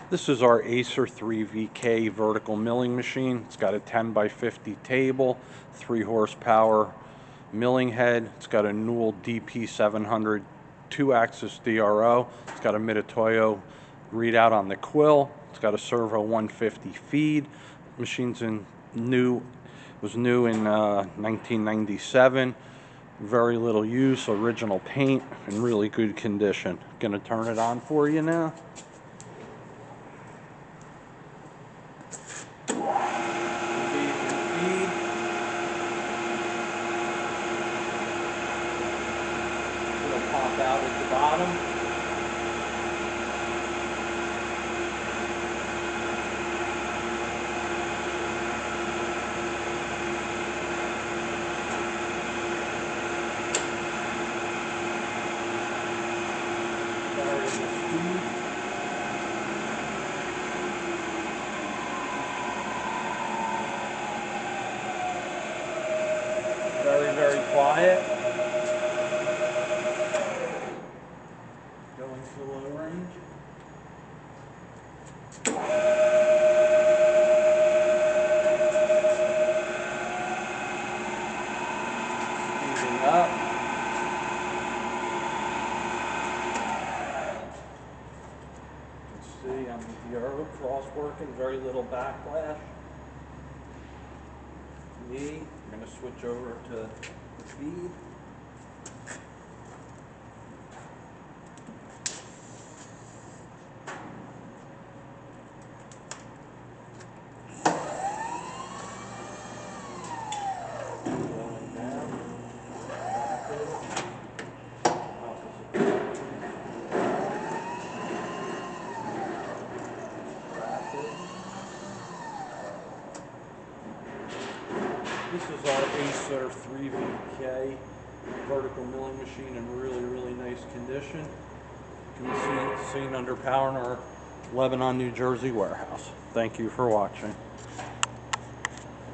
This is our Acer 3Vk vertical milling machine. It's got a 10 by 50 table, 3 horsepower milling head. It's got a Newell DP700 2-axis DRO. It's got a Mitutoyo readout on the quill. It's got a servo 150 feed. Machine's was new in 1997. Very little use, original paint, in really good condition. Gonna turn it on for you now. It'll pop out at the bottom. Very quiet. Going to low range. Speeding up. You can see on the DRO cross working, very little backlash. I'm going to switch over to the feed. Going down. Rapid. Opposite. Rapid. This is our Acer 3Vk vertical milling machine in really nice condition. Can be seen under power in our Lebanon, New Jersey warehouse. Thank you for watching.